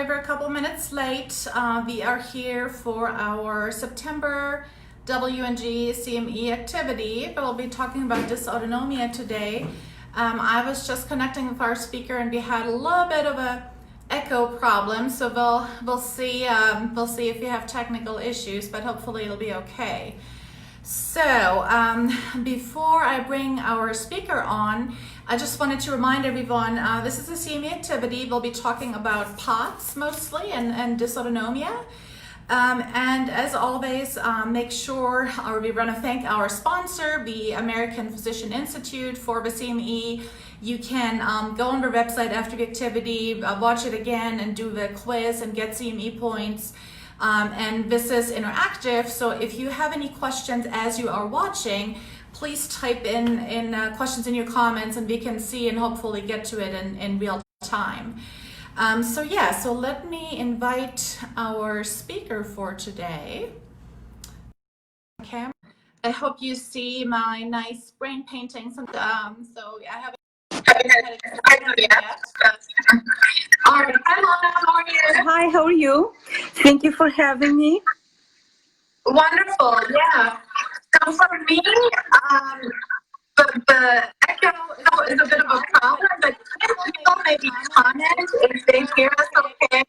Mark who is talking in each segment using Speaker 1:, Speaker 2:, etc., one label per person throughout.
Speaker 1: sorry we're a couple minutes late. We are here for our September WNG CME activity, but we'll be talking about dysautonomia today. I was just connecting with our speaker, and we had a little bit of a echo problem, so we'll see if we have technical issues, but hopefully it'll be okay. So before I bring our speaker on, I just wanted to remind everyone, this is a CME activity. We'll be talking about POTS mostly and dysautonomia. And as always, make sure, or we want to thank our sponsor, the American Physician Institute, for the CME. You can go on their website after the activity, watch it again, and do the quiz and get CME points. And this is interactive, so if you have any questions as you are watching, please type in questions in your comments, and we can see and hopefully get to it in real time. So let me invite our speaker for today. Okay, I hope you see my nice brain paintings. So I haven't yet. All right. Hi, Lana. How are you?
Speaker 2: Hi, how are you? Thank you for having me.
Speaker 1: Wonderful. Yeah. So for me, the echo is a bit of a problem, but people maybe comment if they hear us okay.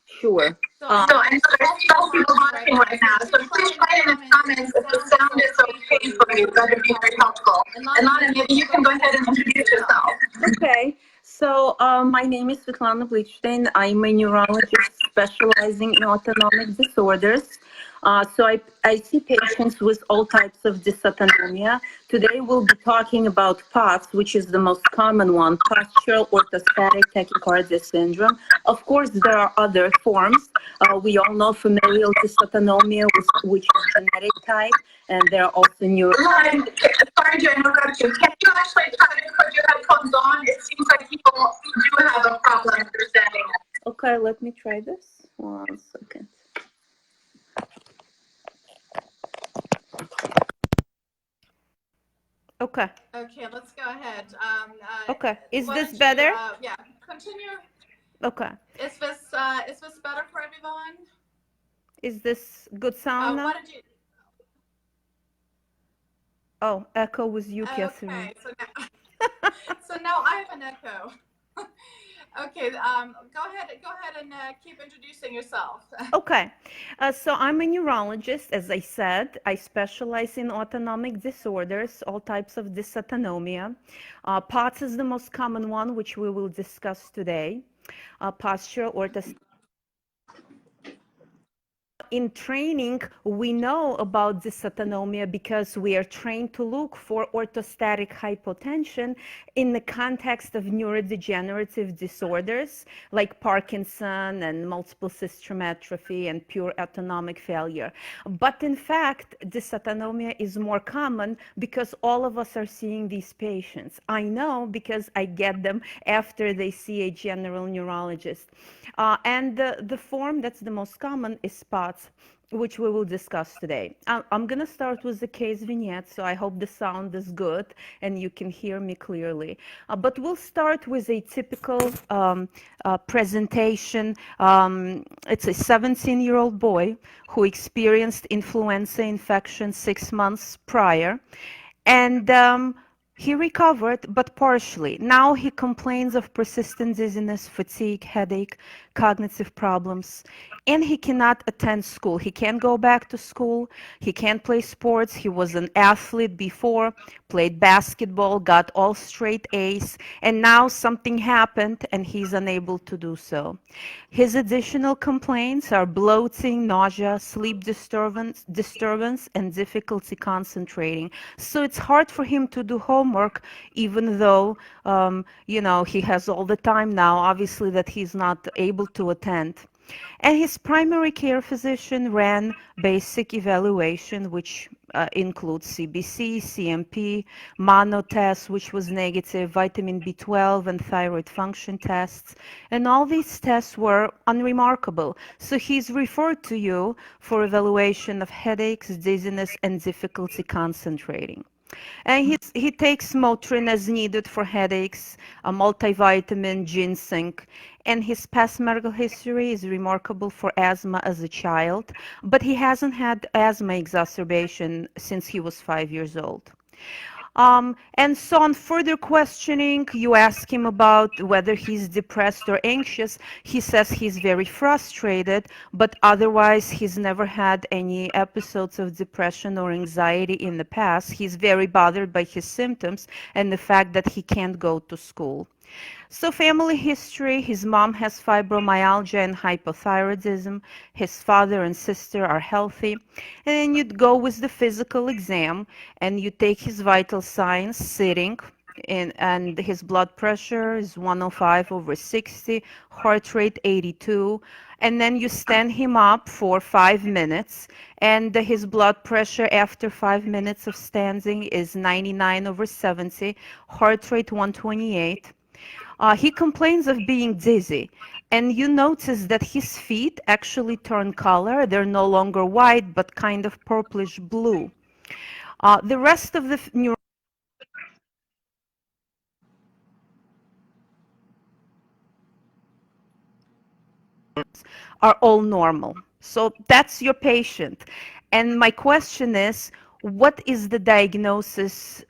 Speaker 2: Sure.
Speaker 1: So I'm still people watching right now, so please write in the comments if the sound is okay for you. That would be very helpful. And Lana, maybe you can go ahead and introduce yourself.
Speaker 2: Okay. So my name is Svetlana Bleachstein. I'm a neurologist specializing in autonomic disorders. So I see patients with all types of dysautonomia. Today we'll be talking about POTS, which is the most common one, postural orthostatic tachycardia syndrome. Of course, there are other forms. We all know familial dysautonomia, which is genetic type, and there are also
Speaker 1: Sorry to interrupt you. Can you actually try to put your headphones on? It seems like people do have a problem understanding it.
Speaker 2: Okay, let me try this. 1 second. Okay.
Speaker 1: Okay, let's go ahead.
Speaker 2: Okay, is this better?
Speaker 1: Yeah, continue.
Speaker 2: Okay.
Speaker 1: Is this better for everyone?
Speaker 2: Is this good sound now? Oh, echo was you, Catherine.
Speaker 1: Okay, so now I have an echo. Okay, go ahead and keep introducing yourself.
Speaker 2: Okay, so I'm a neurologist. As I said, I specialize in autonomic disorders, all types of dysautonomia. POTS is the most common one, which we will discuss today. Postural orthostatic. In training, we know about dysautonomia because we are trained to look for orthostatic hypotension in the context of neurodegenerative disorders like Parkinson and multiple system atrophy and pure autonomic failure. But in fact, dysautonomia is more common because all of us are seeing these patients. I know because I get them after they see a general neurologist. And the form that's the most common is POTS, which we will discuss today. I'm going to start with the case vignette, so I hope the sound is good and you can hear me clearly. But we'll start with a typical presentation. It's a 17-year-old boy who experienced influenza infection 6 months prior. And he recovered, but partially. Now he complains of persistent dizziness, fatigue, headache, cognitive problems, and he cannot attend school. He can't go back to school. He can't play sports. He was an athlete before, played basketball, got all straight A's, and now something happened and he's unable to do so. His additional complaints are bloating, nausea, sleep disturbance, and difficulty concentrating. So it's hard for him to do homework, even though, he has all the time now, obviously, that he's not able to attend. And his primary care physician ran basic evaluation, which includes CBC, CMP, mono test, which was negative, vitamin B12 and thyroid function tests. And all these tests were unremarkable. So he's referred to you for evaluation of headaches, dizziness, and difficulty concentrating. And he takes Motrin as needed for headaches, a multivitamin, ginseng, and his past medical history is remarkable for asthma as a child, but he hasn't had asthma exacerbation since he was 5 years old. And so on further questioning, you ask him about whether he's depressed or anxious. He says he's very frustrated, but otherwise he's never had any episodes of depression or anxiety in the past. He's very bothered by his symptoms and the fact that he can't go to school. So family history, his mom has fibromyalgia and hypothyroidism. His father and sister are healthy. And then you'd go with the physical exam and you take his vital signs sitting and his blood pressure is 105 over 60, heart rate 82. And then you stand him up for 5 minutes and his blood pressure after 5 minutes of standing is 99 over 70, heart rate 128. He complains of being dizzy, and you notice that his feet actually turn color. They're no longer white, but kind of purplish blue. The rest of the are all normal. So that's your patient. And my question is, what is the diagnosis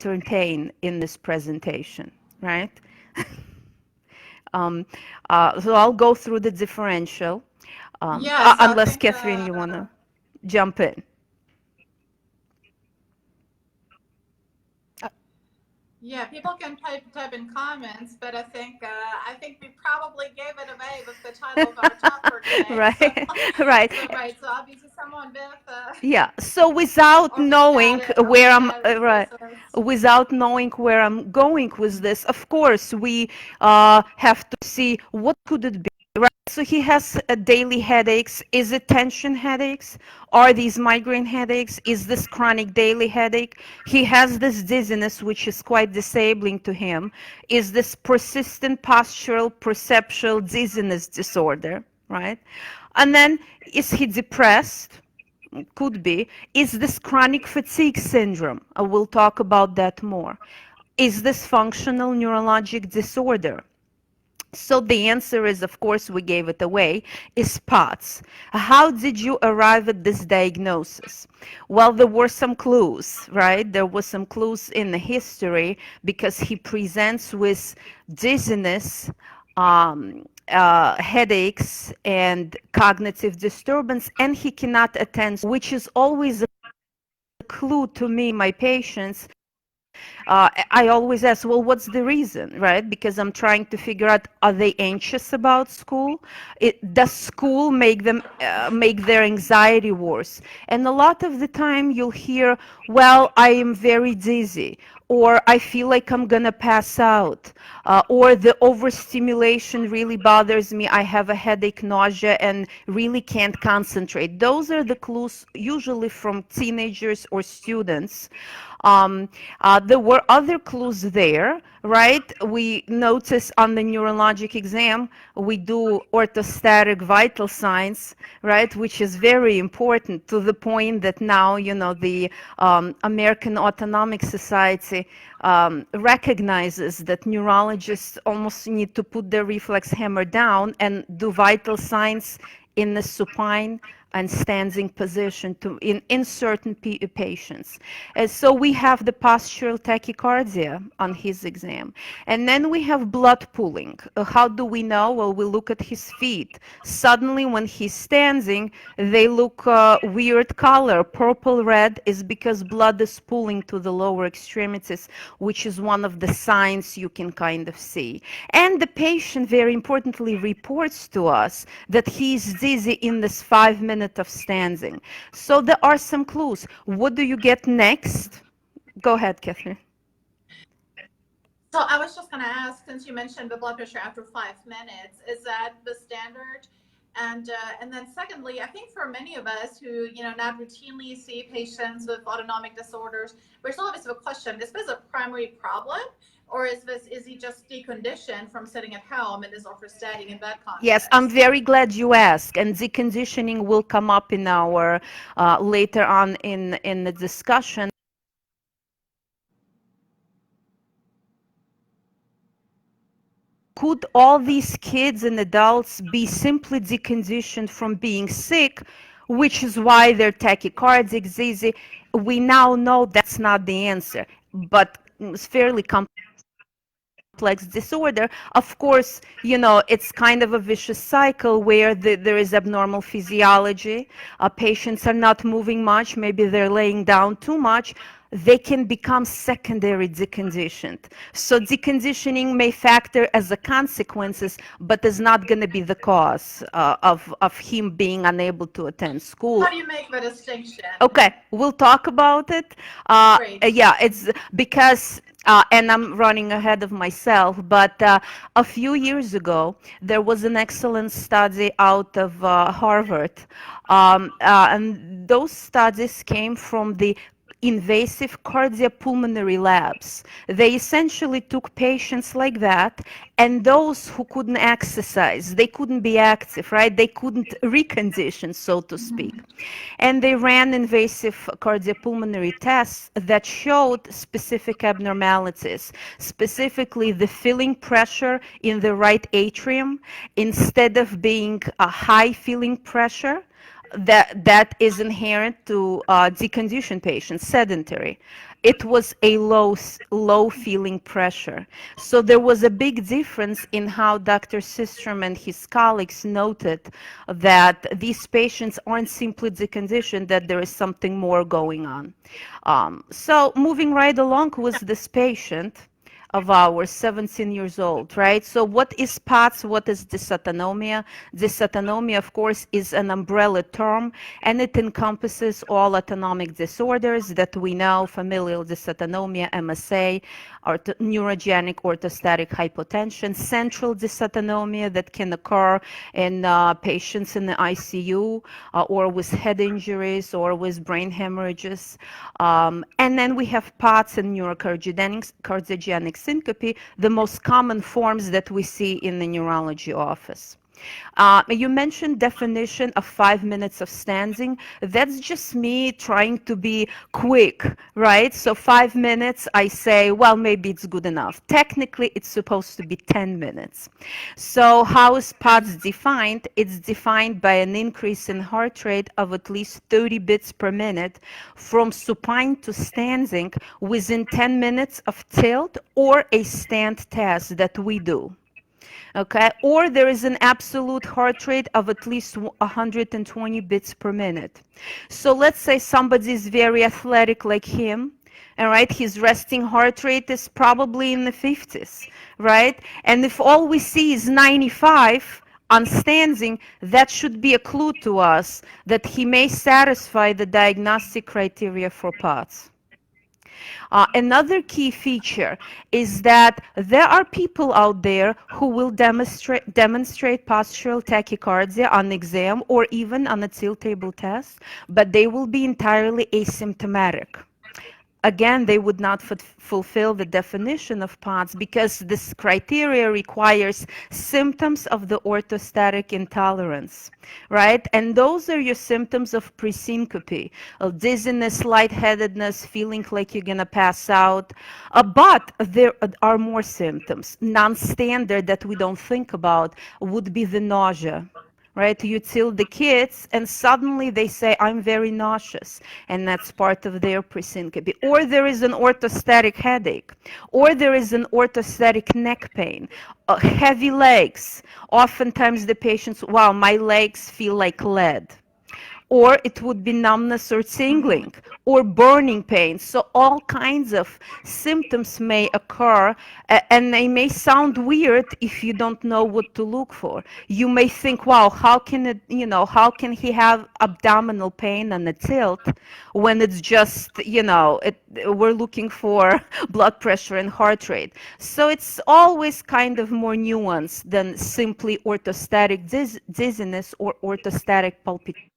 Speaker 2: entertain in this presentation, right? Um, so I'll go through the differential,
Speaker 1: Yeah, so I
Speaker 2: unless
Speaker 1: think
Speaker 2: Catherine, you want to jump in.
Speaker 1: yeah, people can type in comments, but I think we probably gave it away with the title of our talk for today. So
Speaker 2: Right, right.
Speaker 1: so right, so obviously someone with
Speaker 2: Yeah. So without knowing where I'm,
Speaker 1: overshadowed
Speaker 2: right,
Speaker 1: resource.
Speaker 2: without knowing where I'm going with this, of course, we have to see what could it be. Right. So he has daily headaches. Is it tension headaches? Are these migraine headaches? Is this chronic daily headache? He has this dizziness, which is quite disabling to him. Is this persistent postural perceptual dizziness disorder? Right. And then is he depressed? Could be. Is this chronic fatigue syndrome? We'll talk about that more. Is this functional neurologic disorder? So the answer is, of course, we gave it away, is spots. How did you arrive at this diagnosis? Well, there were some clues, right? There was some clues in the history because he presents with dizziness, headaches, and cognitive disturbance, and he cannot attend, which is always a clue to me, my patients. I always ask, well, what's the reason, right? Because I'm trying to figure out, are they anxious about school? Does school make them make their anxiety worse? And a lot of the time you'll hear, well, I am very dizzy, or I feel like I'm gonna pass out, or the overstimulation really bothers me. I have a headache, nausea, and really can't concentrate. Those are the clues usually from teenagers or students. There were other clues there, right? We notice on the neurologic exam, we do orthostatic vital signs, right? Which is very important to the point that now, you know, the American Autonomic Society recognizes that neurologists almost need to put their reflex hammer down and do vital signs in the supine and standing position in certain patients. So we have the postural tachycardia on his exam. And then we have blood pooling. How do we know? Well, we look at his feet. Suddenly, when he's standing, they look weird color. Purple red is because blood is pooling to the lower extremities, which is one of the signs you can kind of see. And the patient, very importantly, reports to us that he's dizzy in this 5 minutes of standing. So there are some clues. What do you get next? Go ahead, Catherine.
Speaker 1: So I was just going to ask, since you mentioned the blood pressure after 5 minutes, is that the standard? And then secondly, I think for many of us who not routinely see patients with autonomic disorders, there's always a question: is this a primary problem, or is he just deconditioned from sitting at home and is orthostatic in that
Speaker 2: Yes, I'm
Speaker 1: context?
Speaker 2: very glad you asked, and deconditioning will come up in our later on in the discussion. could all these kids and adults be simply deconditioned from being sick, which is why they're tachycardic, dizzy? We now know that's not the answer, but it's fairly complex disorder. Of course, it's kind of a vicious cycle where there is abnormal physiology. Patients are not moving much, maybe they're laying down too much. They can become secondary deconditioned. So deconditioning may factor as a consequences, but is not going to be the cause of him being unable to attend school.
Speaker 1: How do you make the distinction?
Speaker 2: Okay, we'll talk about it.
Speaker 1: Great.
Speaker 2: Yeah, it's because, and I'm running ahead of myself, but a few years ago, there was an excellent study out of Harvard. And those studies came from the invasive cardiopulmonary labs. They essentially took patients like that and those who couldn't exercise, they couldn't be active, right? They couldn't recondition, so to speak. And they ran invasive cardiopulmonary tests that showed specific abnormalities, specifically the filling pressure in the right atrium. Instead of being a high filling pressure, that is inherent to deconditioned patients, sedentary. It was a low feeling pressure. So there was a big difference in how Dr. Systrom and his colleagues noted that these patients aren't simply deconditioned, that there is something more going on. So moving right along with this patient of ours, 17 years old, right? So what is POTS? What is dysautonomia? Dysautonomia, of course, is an umbrella term, and it encompasses all autonomic disorders that we know: familial dysautonomia, MSA, neurogenic orthostatic hypotension, central dysautonomia that can occur in patients in the ICU or with head injuries or with brain hemorrhages. And then we have POTS and cardiogenic syncope, the most common forms that we see in the neurology office. You mentioned definition of 5 minutes of standing. That's just me trying to be quick, right? So 5 minutes, I say, well, maybe it's good enough. Technically, it's supposed to be 10 minutes. So how is POTS defined? It's defined by an increase in heart rate of at least 30 beats per minute from supine to standing within 10 minutes of tilt or a stand test that we do. Okay, or there is an absolute heart rate of at least 120 beats per minute. So let's say somebody is very athletic like him, all right, his resting heart rate is probably in the 50s, right? And if all we see is 95 on standing, that should be a clue to us that he may satisfy the diagnostic criteria for POTS. Another key feature is that there are people out there who will demonstrate postural tachycardia on exam or even on a tilt table test, but they will be entirely asymptomatic. Again, they would not fulfill the definition of POTS because this criteria requires symptoms of the orthostatic intolerance, right? And those are your symptoms of presyncope: dizziness, lightheadedness, feeling like you're going to pass out. But there are more symptoms. Non-standard that we don't think about would be the nausea. Right? You tell the kids and suddenly they say, I'm very nauseous. And that's part of their presyncope. Or there is an orthostatic headache. Or there is an orthostatic neck pain. Heavy legs. Oftentimes the patients, wow, my legs feel like lead. Or it would be numbness or tingling or burning pain. So all kinds of symptoms may occur, and they may sound weird if you don't know what to look for. You may think, wow, how can how can he have abdominal pain and a tilt when it's just, we're looking for blood pressure and heart rate. So it's always kind of more nuanced than simply orthostatic dizziness or orthostatic palpitation.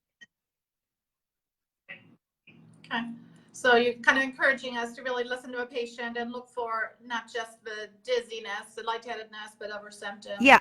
Speaker 1: Okay. So you're kind of encouraging us to really listen to a patient and look for not just the dizziness, the lightheadedness, but other symptoms.
Speaker 2: Yeah,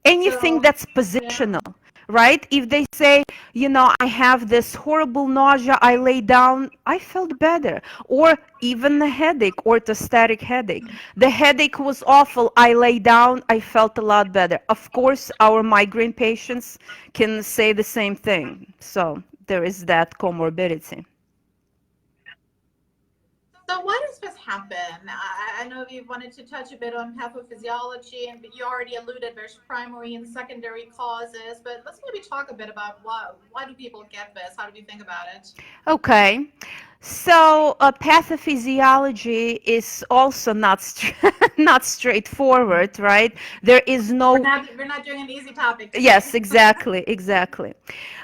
Speaker 2: anything
Speaker 1: So,
Speaker 2: that's
Speaker 1: yeah.
Speaker 2: positional, right? If they say, I have this horrible nausea, I lay down, I felt better. Or even a headache, orthostatic headache. The headache was awful, I lay down, I felt a lot better. Of course, our migraine patients can say the same thing. So there is that comorbidity.
Speaker 1: So why does this happen? I know you wanted to touch a bit on pathophysiology, and you already alluded there's primary and secondary causes, but let's maybe talk a bit about why do people get this? How do you think about it?
Speaker 2: Okay. So pathophysiology is also not not straightforward, right? There is no.
Speaker 1: We're not doing an easy topic today.
Speaker 2: Yes, exactly, exactly.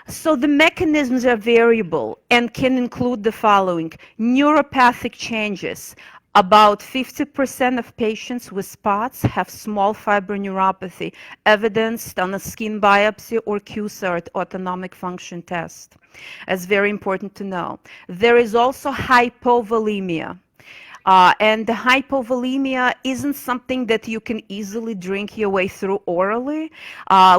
Speaker 2: So the mechanisms are variable and can include the following: neuropathic changes. About 50% of patients with spots have small fiber neuropathy, evidenced on a skin biopsy or QSART autonomic function test. That's very important to know. There is also hypovolemia. And the hypovolemia isn't something that you can easily drink your way through orally.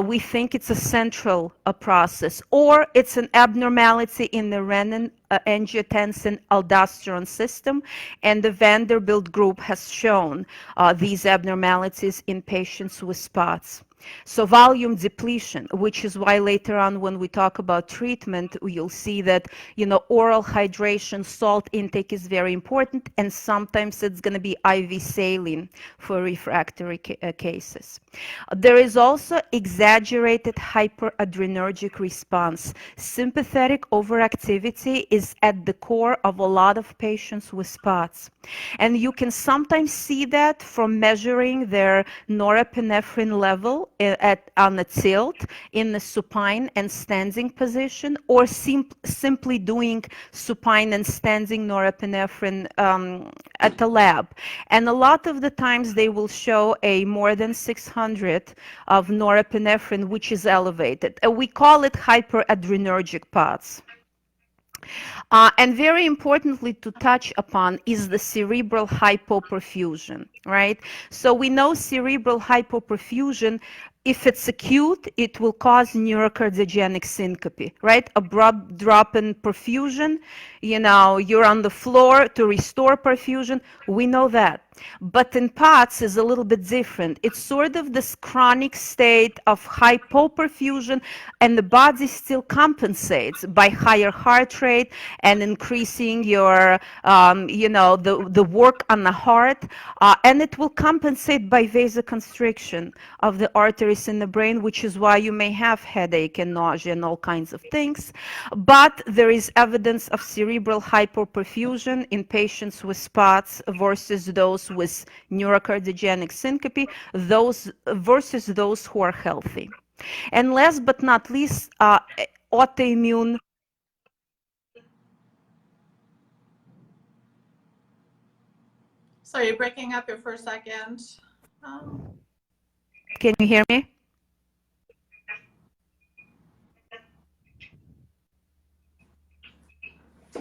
Speaker 2: We think it's a central process, or it's an abnormality in the renin, angiotensin, aldosterone system, and the Vanderbilt group has shown these abnormalities in patients with spots. So volume depletion, which is why later on when we talk about treatment, you'll see that, oral hydration, salt intake is very important, and sometimes it's going to be IV saline for refractory cases. There is also exaggerated hyperadrenergic response. Sympathetic overactivity is at the core of a lot of patients with spots. And you can sometimes see that from measuring their norepinephrine level on a tilt in the supine and standing position, or simply doing supine and standing norepinephrine at the lab. And a lot of the times they will show a more than 600 of norepinephrine, which is elevated. We call it hyperadrenergic POTS. And very importantly to touch upon is the cerebral hypoperfusion, right? So we know cerebral hypoperfusion, if it's acute, it will cause neurocardiogenic syncope, right? Abrupt drop in perfusion, you're on the floor to restore perfusion. We know that. But in POTS is a little bit different. It's sort of this chronic state of hypoperfusion, and the body still compensates by higher heart rate and increasing your, the work on the heart, and it will compensate by vasoconstriction of the arteries in the brain, which is why you may have headache and nausea and all kinds of things. But there is evidence of cerebral hypoperfusion in patients with spots versus those with neurocardiogenic syncope, those versus those who are healthy. And last but not least, autoimmune.
Speaker 1: Sorry, you're breaking up here for a second.
Speaker 2: Can you hear me?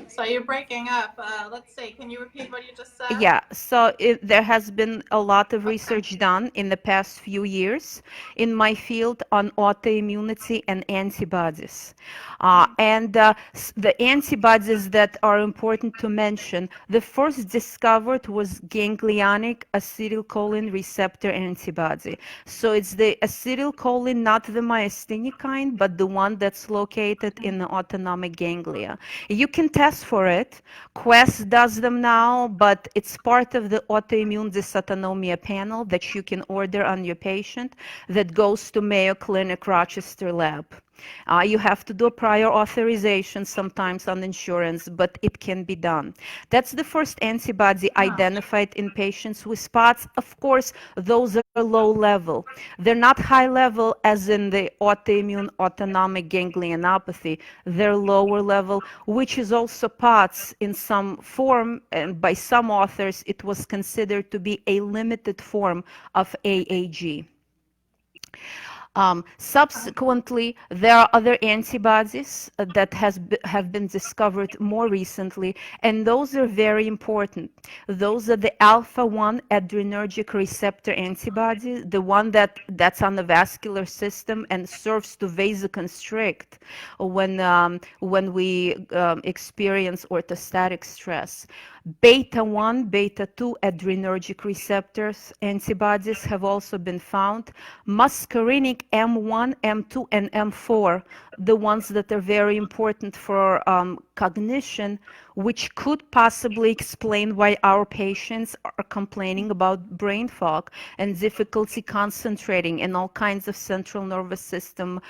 Speaker 1: So you're breaking up. Let's see. Can you repeat what you just said?
Speaker 2: Yeah, so there has been a lot of research done in the past few years in my field on autoimmunity and antibodies. And the antibodies that are important to mention, the first discovered was ganglionic acetylcholine receptor antibody. So it's the acetylcholine, not the myasthenic kind, but the one that's located in the autonomic ganglia. You can test for it. Quest does them now, but it's part of the autoimmune dysautonomia panel that you can order on your patient that goes to Mayo Clinic Rochester lab. You have to do a prior authorization sometimes on insurance, but it can be done. That's the first antibody identified in patients with spots. Of course, those are low level. They're not high level as in the autoimmune autonomic ganglionopathy. They're lower level, which is also POTS in some form, and by some authors, it was considered to be a limited form of AAG. Subsequently, there are other antibodies that have been discovered more recently, and those are very important. Those are the alpha-1 adrenergic receptor antibodies, the one that's on the vascular system and serves to vasoconstrict when we experience orthostatic stress. Beta 1, beta 2 adrenergic receptors antibodies have also been found. Muscarinic M1, M2, and M4, the ones that are very important for cognition, which could possibly explain why our patients are complaining about brain fog and difficulty concentrating and all kinds of central nervous system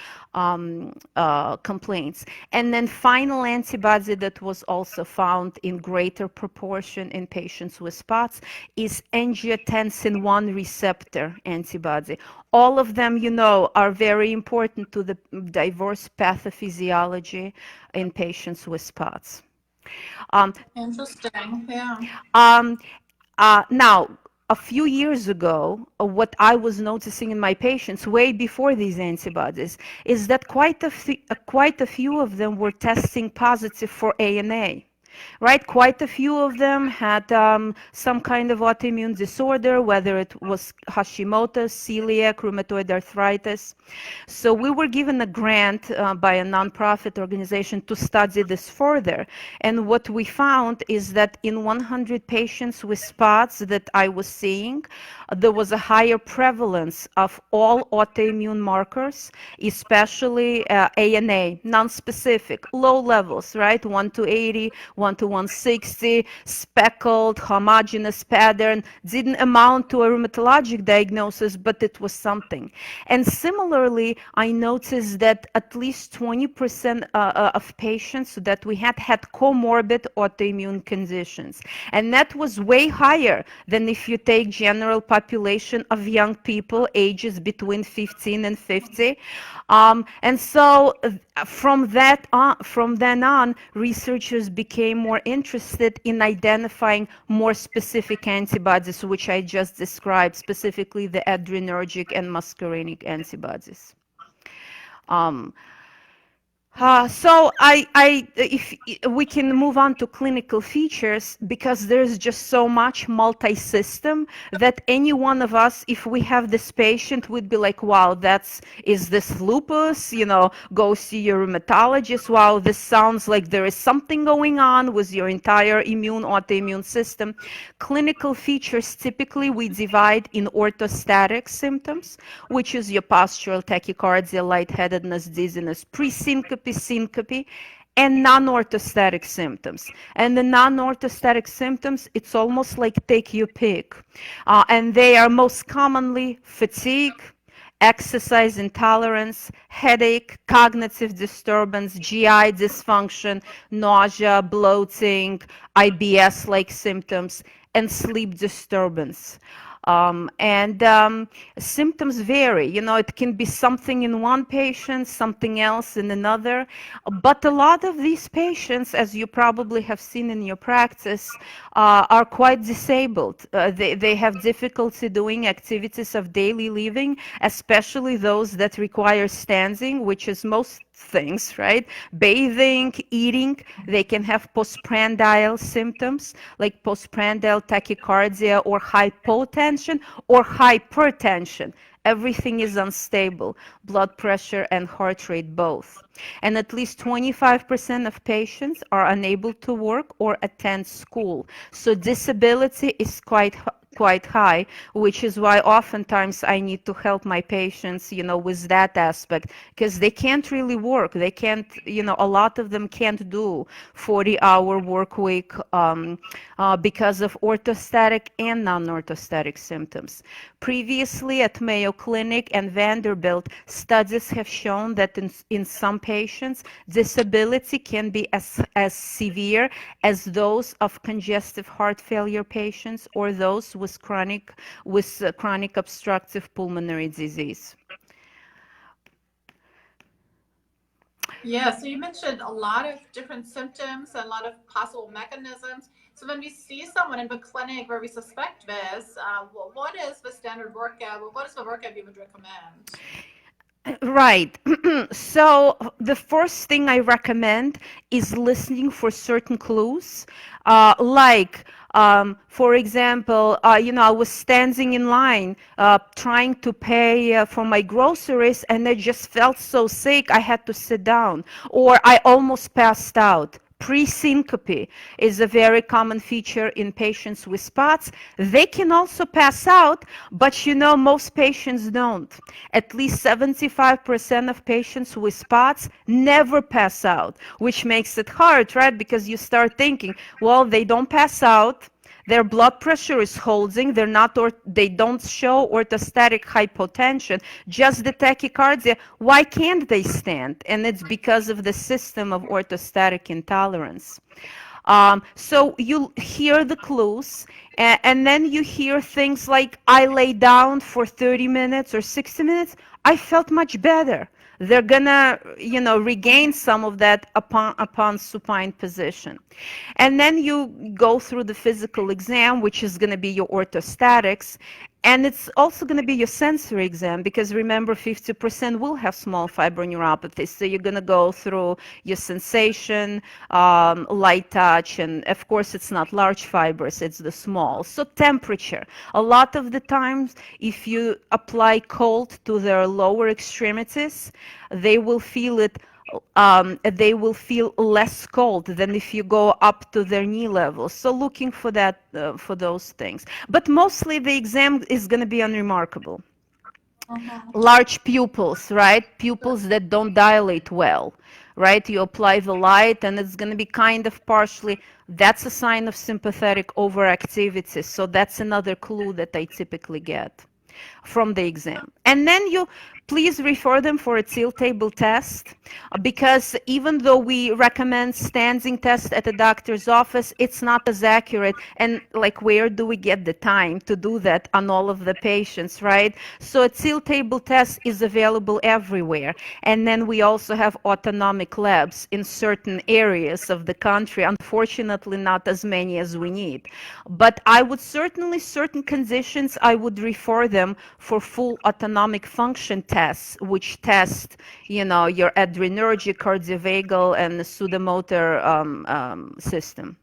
Speaker 2: complaints. And then final antibody that was also found in greater proportion in patients with spots is angiotensin 1 receptor antibody. All of them, are very important to the diverse pathophysiology in patients with spots. Um,
Speaker 1: Interesting. Yeah.
Speaker 2: um, Now, a few years ago, what I was noticing in my patients way before these antibodies is that quite a few of them were testing positive for ANA. Right, quite a few of them had some kind of autoimmune disorder, whether it was Hashimoto's, celiac, rheumatoid arthritis. So we were given a grant by a nonprofit organization to study this further. And what we found is that in 100 patients with spots that I was seeing, there was a higher prevalence of all autoimmune markers, especially ANA, non-specific, low levels, right? 1 to 80, 1 to 160, speckled, homogeneous pattern, didn't amount to a rheumatologic diagnosis, but it was something. And similarly, I noticed that at least 20% of patients that we had comorbid autoimmune conditions. And that was way higher than if you take general population of young people ages between 15 and 50. And so from then on, researchers became more interested in identifying more specific antibodies, which I just described, specifically the adrenergic and muscarinic antibodies. Um, if we can move on to clinical features, because there's just so much multi-system that any one of us, if we have this patient, would be like, wow, is this lupus? Go see your rheumatologist. Wow, this sounds like there is something going on with your entire autoimmune system. Clinical features, typically we divide in orthostatic symptoms, which is your postural tachycardia, lightheadedness, dizziness, pre-syncope, syncope, and non-orthostatic symptoms. And the non-orthostatic symptoms, it's almost like take your pick. And they are most commonly fatigue, exercise intolerance, headache, cognitive disturbance, GI dysfunction, nausea, bloating, IBS-like symptoms, and sleep disturbance. And symptoms vary. It can be something in one patient, something else in another. But a lot of these patients, as you probably have seen in your practice, are quite disabled. They have difficulty doing activities of daily living, especially those that require standing, which is most things, right? Bathing, eating. They can have postprandial symptoms like postprandial tachycardia or hypotension or hypertension. Everything is unstable, blood pressure and heart rate both. And at least 25% of patients are unable to work or attend school. So disability is quite high, which is why oftentimes I need to help my patients, with that aspect, because they can't really work. They can't, a lot of them can't do 40-hour work week because of orthostatic and non-orthostatic symptoms. Previously at Mayo Clinic and Vanderbilt, studies have shown that in some patients, disability can be as severe as those of congestive heart failure patients or those with chronic obstructive pulmonary disease.
Speaker 1: Yeah, so you mentioned a lot of different symptoms and a lot of possible mechanisms. So when we see someone in the clinic where we suspect this, what is the standard workup? What is the workup you would recommend?
Speaker 2: Right. So the first thing I recommend is listening for certain clues, like, for example, I was standing in line trying to pay for my groceries, and I just felt so sick I had to sit down, or I almost passed out. Presyncope is a very common feature in patients with spots. They can also pass out, but most patients don't. At least 75% of patients with spots never pass out, which makes it hard, right? Because you start thinking, well, they don't pass out. Their blood pressure is holding. They don't show orthostatic hypotension, just the tachycardia. Why can't they stand? And it's because of the system of orthostatic intolerance. So you hear the clues, and then you hear things like, I lay down for 30 minutes or 60 minutes, I felt much better. They're gonna, regain some of that upon supine position. And then you go through the physical exam, which is gonna be your orthostatics, and it's also going to be your sensory exam, because remember, 50% will have small fiber neuropathy. So you're going to go through your sensation, light touch, and of course, it's not large fibers, it's the small. So temperature. A lot of the times, if you apply cold to their lower extremities, they will feel it they will feel less cold than if you go up to their knee level. So looking for that, for those things. But mostly the exam is going to be unremarkable.
Speaker 1: Uh-huh.
Speaker 2: Large pupils, right? Pupils that don't dilate well, right? You apply the light and it's going to be kind of partially, that's a sign of sympathetic overactivity. So that's another clue that I typically get from the exam. And then you please refer them for a tilt table test, because even though we recommend standing test at the doctor's office, it's not as accurate. And like, where do we get the time to do that on all of the patients, right? So a tilt table test is available everywhere. And then we also have autonomic labs in certain areas of the country. Unfortunately, not as many as we need. But I would certainly, certain conditions, I would refer them for full autonomic function tests, which test, your adrenergic, cardiovagal, and pseudomotor system.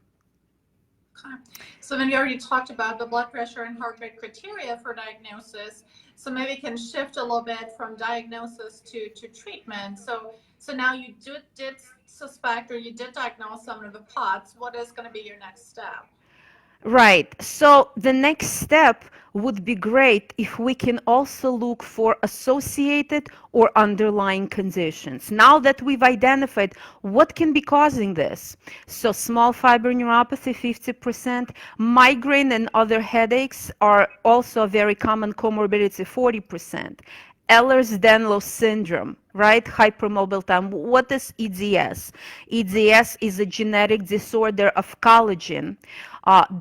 Speaker 1: Okay. So then you already talked about the blood pressure and heart rate criteria for diagnosis. So maybe we can shift a little bit from diagnosis to treatment. So now you did suspect, or you did diagnose some of the POTS. What is going to be your next step?
Speaker 2: Right. So the next step would be great if we can also look for associated or underlying conditions. Now that we've identified what can be causing this. So small fiber neuropathy, 50%, migraine and other headaches are also a very common comorbidity, 40%. Ehlers-Danlos syndrome, right? Hypermobile time. What is EDS? EDS is a genetic disorder of collagen.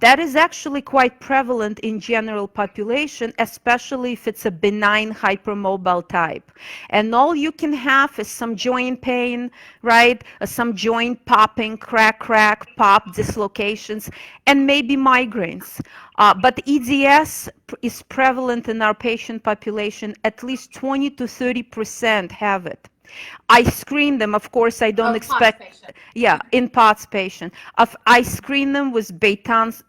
Speaker 2: That is actually quite prevalent in general population, especially if it's a benign hypermobile type. And all you can have is some joint pain, right? Some joint popping, crack, crack, pop, dislocations, and maybe migraines. But EDS is prevalent in our patient population. At least 20 to 30% have it. I screen them, of course, I don't
Speaker 1: POTS
Speaker 2: expect,
Speaker 1: patient.
Speaker 2: yeah, in POTS patient. I screen them with Beitan's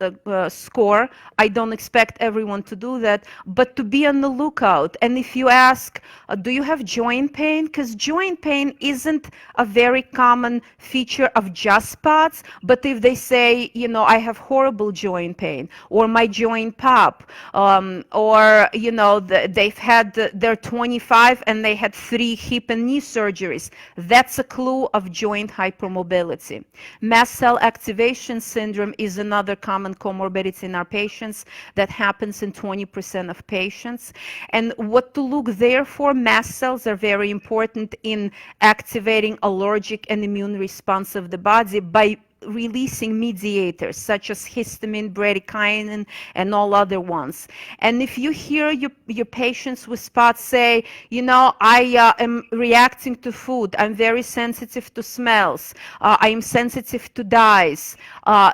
Speaker 2: score. I don't expect everyone to do that, but to be on the lookout. And if you ask, do you have joint pain? Because joint pain isn't a very common feature of just POTS, but if they say, I have horrible joint pain, or my joint pop, or, they've had, they're 25 and they had 3 hip and knee surgeries, that's a clue of joint hypermobility. Mast cell activation syndrome is another common comorbidity in our patients that happens in 20% of patients. And what to look there for, mast cells are very important in activating allergic and immune response of the body by releasing mediators such as histamine, bradykinin, and all other ones. And if you hear your patients with spots say, I am reacting to food, I'm very sensitive to smells, I am sensitive to dyes,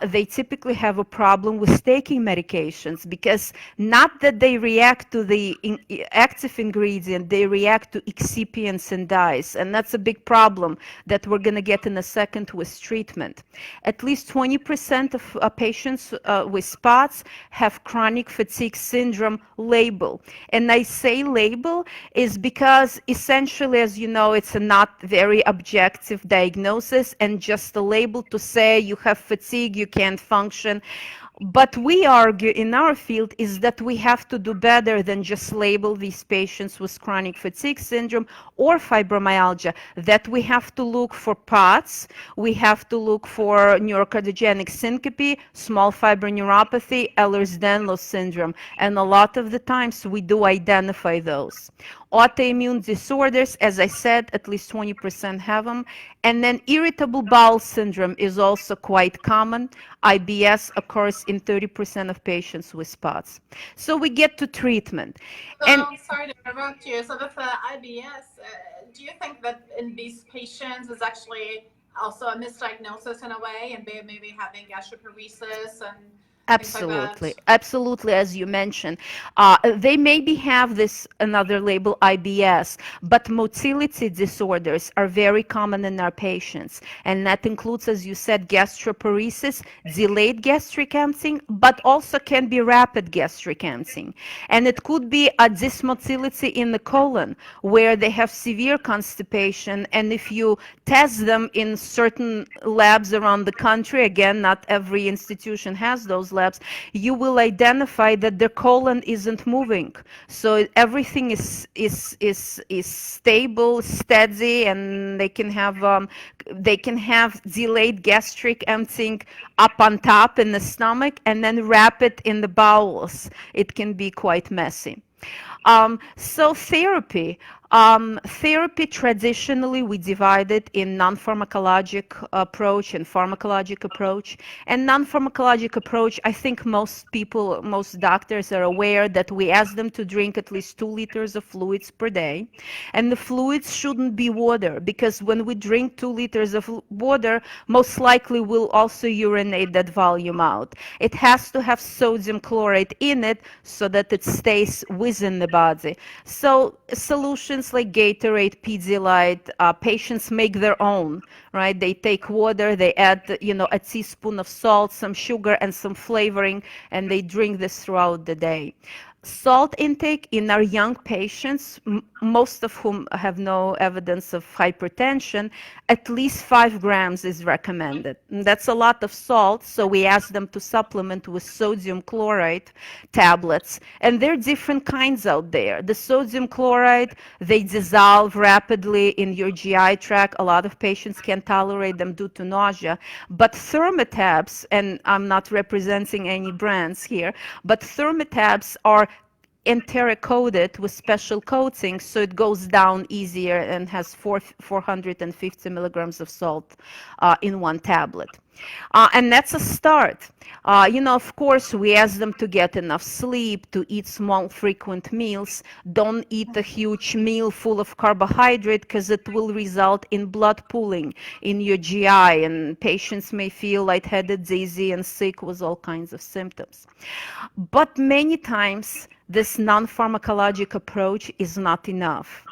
Speaker 2: they typically have a problem with taking medications, because not that they react to the active ingredient, they react to excipients and dyes. And that's a big problem that we're going to get in a second with treatment. At least 20% of patients with spots have chronic fatigue syndrome label. And I say label is because essentially, as you know, it's a not very objective diagnosis and just a label to say you have fatigue, you can't function. But we argue in our field is that we have to do better than just label these patients with chronic fatigue syndrome or fibromyalgia, that we have to look for POTS, we have to look for neurocardiogenic syncope, small fiber neuropathy, Ehlers-Danlos syndrome, and a lot of the times we do identify those. Autoimmune disorders, as I said, at least 20% have them. And then irritable bowel syndrome is also quite common. IBS occurs in 30% of patients with spots. So we get to treatment. And
Speaker 1: So, sorry to interrupt you. So, with the IBS, do you think that in these patients is actually also a misdiagnosis in a way, and they maybe having gastroparesis and things like that?
Speaker 2: absolutely, absolutely, as you mentioned. They maybe have this another label, IBS, but motility disorders are very common in our patients. And that includes, as you said, gastroparesis, delayed gastric emptying, but also can be rapid gastric emptying. And it could be a dysmotility in the colon, where they have severe constipation. And if you test them in certain labs around the country, again, not every institution has those labs, you will identify that their colon isn't moving. So everything is stable, steady, and they can have delayed gastric emptying up on top in the stomach and then rapid in the bowels. It can be quite messy. So therapy traditionally we divide it in non-pharmacologic approach and pharmacologic approach. And non-pharmacologic approach, I think most people, most doctors are aware that we ask them to drink at least 2 liters of fluids per day. And the fluids shouldn't be water, because when we drink 2 liters of water, most likely we'll also urinate that volume out. It has to have sodium chloride in it so that it stays within the body. So solutions like Gatorade, Pedialyte, patients make their own, right? They take water, they add, a teaspoon of salt, some sugar, and some flavoring, and they drink this throughout the day. Salt intake in our young patients, most of whom have no evidence of hypertension, at least 5 grams is recommended. And that's a lot of salt, so we ask them to supplement with sodium chloride tablets. And there are different kinds out there. The sodium chloride, they dissolve rapidly in your GI tract. A lot of patients can't tolerate them due to nausea. But Thermotabs, and I'm not representing any brands here, but Thermotabs are enteric-coated with special coatings, so it goes down easier and has 450 milligrams of salt in one tablet. And that's a start. Of course, we ask them to get enough sleep, to eat small, frequent meals. Don't eat a huge meal full of carbohydrate, because it will result in blood pooling in your GI, and patients may feel lightheaded, dizzy, and sick with all kinds of symptoms. But many times, this non-pharmacologic approach is not enough.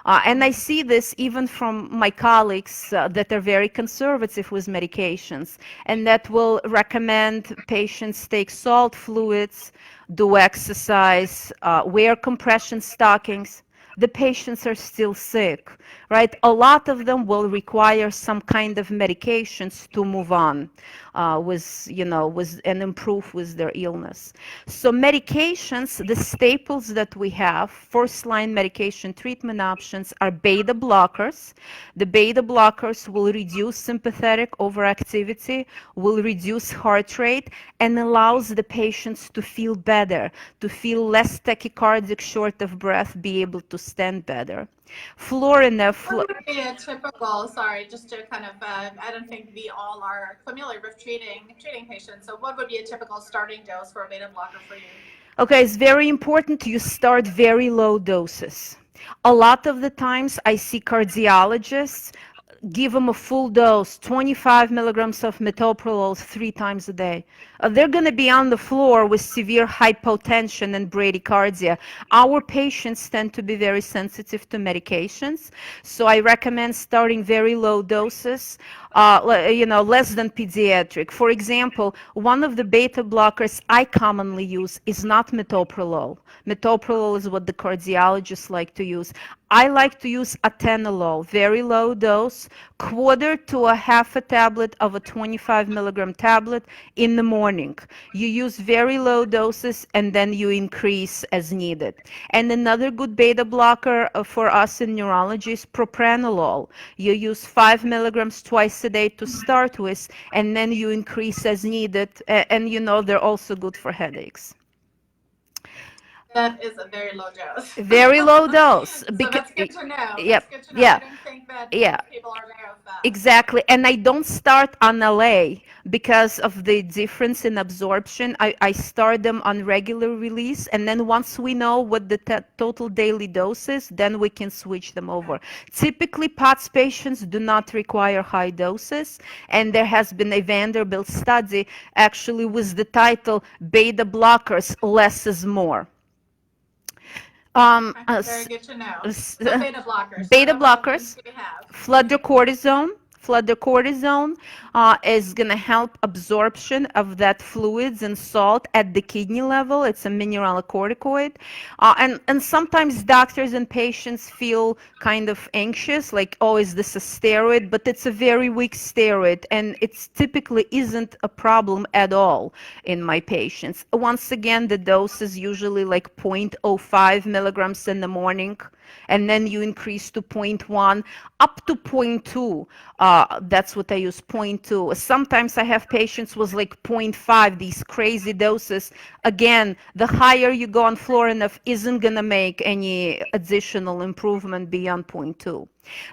Speaker 2: And I see this even from my colleagues that are very conservative with medications, and that will recommend patients take salt fluids, do exercise, wear compression stockings. The patients are still sick, right? A lot of them will require some kind of medications to move on with and improve with their illness. So medications, the staples that we have, first-line medication treatment options are beta blockers. The beta blockers will reduce sympathetic overactivity, will reduce heart rate, and allows the patients to feel better, to feel less tachycardic, short of breath, be able to understand better. Florinef,
Speaker 1: What would be a typical, sorry, just to kind of, I don't think we all are familiar with treating patients. So what would be a typical starting dose for a beta blocker for you?
Speaker 2: okay, it's very important you start very low doses. A lot of the times I see cardiologists give them a full dose, 25 milligrams of metoprolol 3 times a day. They're going to be on the floor with severe hypotension and bradycardia. Our patients tend to be very sensitive to medications, so I recommend starting very low doses, less than pediatric. For example, one of the beta blockers I commonly use is not metoprolol. Metoprolol is what the cardiologists like to use. I like to use atenolol, very low dose, quarter to a half a tablet of a 25 milligram tablet in the morning. You use very low doses and then you increase as needed. And another good beta blocker for us in neurology is propranolol. You use 5 milligrams twice a day to start with, and then you increase as needed. And they're also good for headaches.
Speaker 1: That is a very low dose.
Speaker 2: Very low dose.
Speaker 1: So that's good to know. That's
Speaker 2: Yep,
Speaker 1: good to know. I
Speaker 2: yeah,
Speaker 1: don't think that
Speaker 2: yeah.
Speaker 1: most people are aware of that.
Speaker 2: Exactly. And I don't start on LA because of the difference in absorption. I start them on regular release. And then once we know what the total daily dose is, then we can switch them over. Typically, POTS patients do not require high doses. And there has been a Vanderbilt study actually with the title Beta Blockers, Less is More.
Speaker 1: Okay, very good to know. So beta blockers. What
Speaker 2: Beta
Speaker 1: other things
Speaker 2: blockers,
Speaker 1: do we have?
Speaker 2: fludrocortisone. Fludrocortisone is going to help absorption of that fluids and salt at the kidney level. It's a mineralocorticoid. And sometimes doctors and patients feel kind of anxious, like, oh, is this a steroid? But it's a very weak steroid, and it typically isn't a problem at all in my patients. Once again, the dose is usually like 0.05 milligrams in the morning, and then you increase to 0.1 up to 0.2. That's what I use, 0.2. Sometimes I have patients with like 0.5, these crazy doses. Again, the higher you go on Florinef isn't going to make any additional improvement beyond 0.2.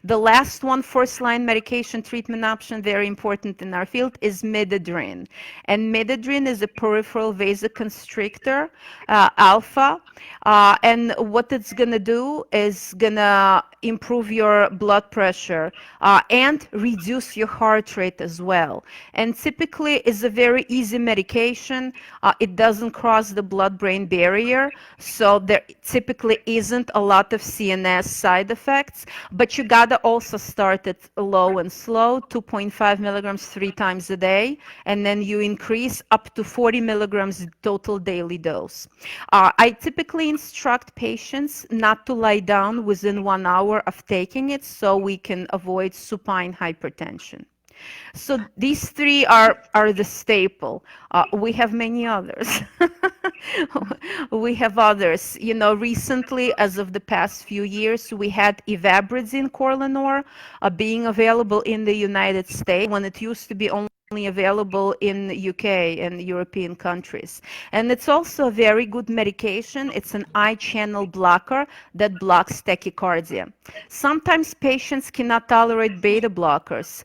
Speaker 2: The last one, first-line medication treatment option, very important in our field, is midodrine. And midodrine is a peripheral vasoconstrictor, alpha. And what it's going to do is going to improve your blood pressure and reduce your heart rate as well. And typically is a very easy medication. It doesn't cross the blood-brain barrier, so there typically isn't a lot of CNS side effects, but you gotta also start it low and slow, 2.5 milligrams 3 times a day, and then you increase up to 40 milligrams total daily dose. I typically instruct patients not to lie down within 1 hour of taking it so we can avoid supine hypertension. So these three are the staple. We have many others. We have others. Recently, as of the past few years, we had ivabrazine Corlenor being available in the United States when it used to be only available in the UK and European countries. And it's also a very good medication. It's an I channel blocker that blocks tachycardia. Sometimes patients cannot tolerate beta blockers.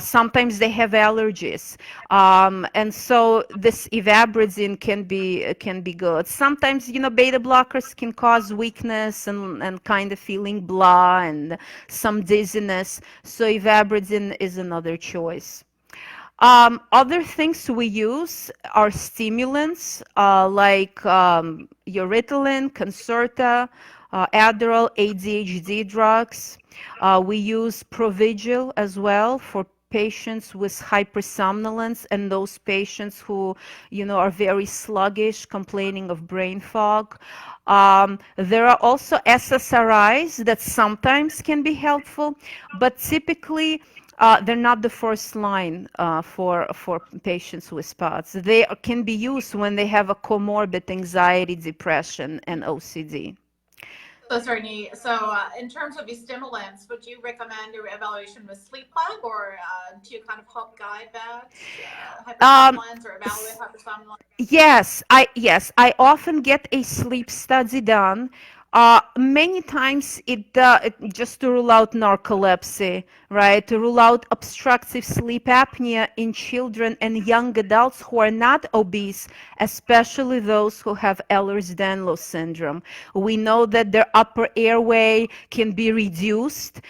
Speaker 2: Sometimes they have allergies. And so this ivabrazine can be good. Sometimes, beta blockers can cause weakness and kind of feeling blah and some dizziness. So ivabrazine is another choice. Other things we use are stimulants like Ritalin, Concerta, Adderall, ADHD drugs. We use Provigil as well for patients with hypersomnolence and those patients who, are very sluggish, complaining of brain fog. There are also SSRIs that sometimes can be helpful, but typically they're not the first line for patients with spots. They can be used when they have a comorbid anxiety, depression, and OCD.
Speaker 1: So certainly, in terms of the stimulants, would you recommend your evaluation with sleep lab, or do you kind of help guide that hypersomnolence or evaluate hypersomnolence?
Speaker 2: Yes, I often get a sleep study done. Many times just to rule out narcolepsy, right? To rule out obstructive sleep apnea in children and young adults who are not obese, especially those who have Ehlers-Danlos syndrome. We know that their upper airway can be reduced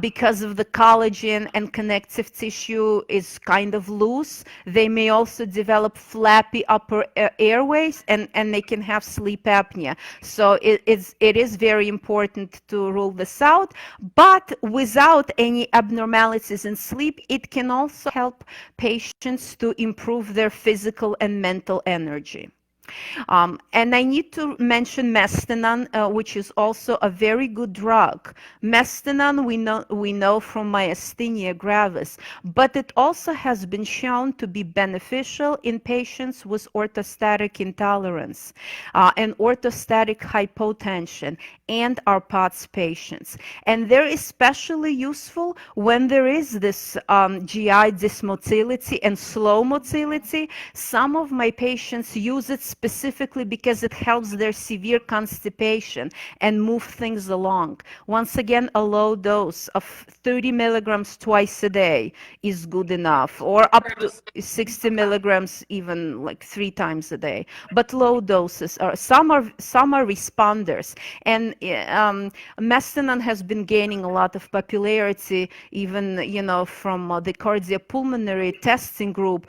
Speaker 2: because of the collagen and connective tissue is kind of loose. They may also develop flappy upper airways, and they can have sleep apnea. So it is very important to rule this out, but without any abnormalities in sleep, it can also help patients to improve their physical and mental energy. And I need to mention Mestinon, which is also a very good drug. Mestinon we know from myasthenia gravis, but it also has been shown to be beneficial in patients with orthostatic intolerance and orthostatic hypotension and our POTS patients. And they're especially useful when there is this GI dysmotility and slow motility. Some of my patients use it specifically because it helps their severe constipation and move things along. Once again, a low dose of 30 milligrams twice a day is good enough, or up to 60 milligrams even like 3 times a day. But low doses are some are responders. And Mestinon has been gaining a lot of popularity, even from the cardiopulmonary testing group,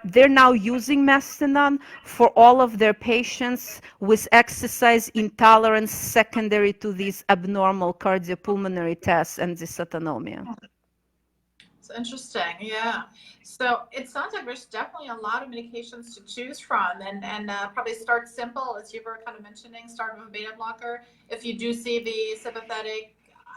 Speaker 2: they're now using Mestinon for all of their patients with exercise intolerance secondary to these abnormal cardiopulmonary tests and dysautonomia.
Speaker 1: It's interesting, yeah. So it sounds like there's definitely a lot of medications to choose from, and probably start simple, as you were kind of mentioning, start with a beta blocker if you do see the sympathetic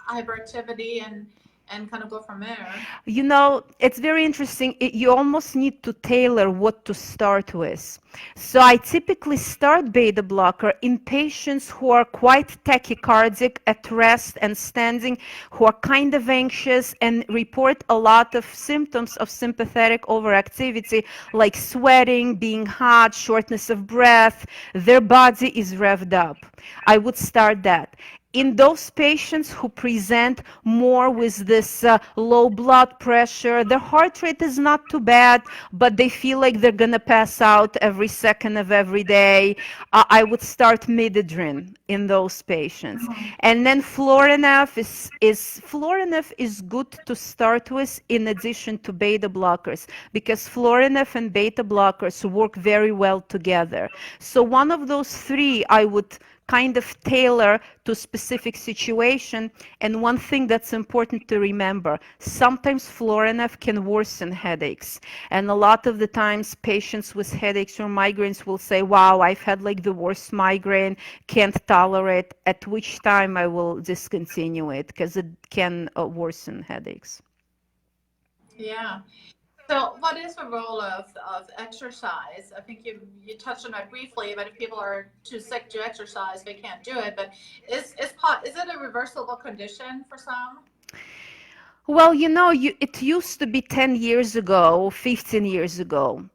Speaker 1: hyperactivity, and kind of go from there.
Speaker 2: It's very interesting. You almost need to tailor what to start with. So I typically start beta blocker in patients who are quite tachycardic at rest and standing, who are kind of anxious and report a lot of symptoms of sympathetic overactivity, like sweating, being hot, shortness of breath. Their body is revved up. I would start that. In those patients who present more with this low blood pressure, their heart rate is not too bad, but they feel like they're going to pass out every second of every day, I would start midodrine in those patients. And then Florinef is good to start with in addition to beta blockers, because Florinef and beta blockers work very well together. So one of those three I would kind of tailor to specific situation. And one thing that's important to remember, sometimes Florinef can worsen headaches. And a lot of the times patients with headaches or migraines will say, wow, I've had like the worst migraine, can't tolerate, at which time I will discontinue it because it can worsen headaches.
Speaker 1: Yeah. So, what is the role of exercise? I think you touched on it briefly, but if people are too sick to exercise, they can't do it. But is it a reversible condition for some?
Speaker 2: Well, it used to be 10 years ago, 15 years ago.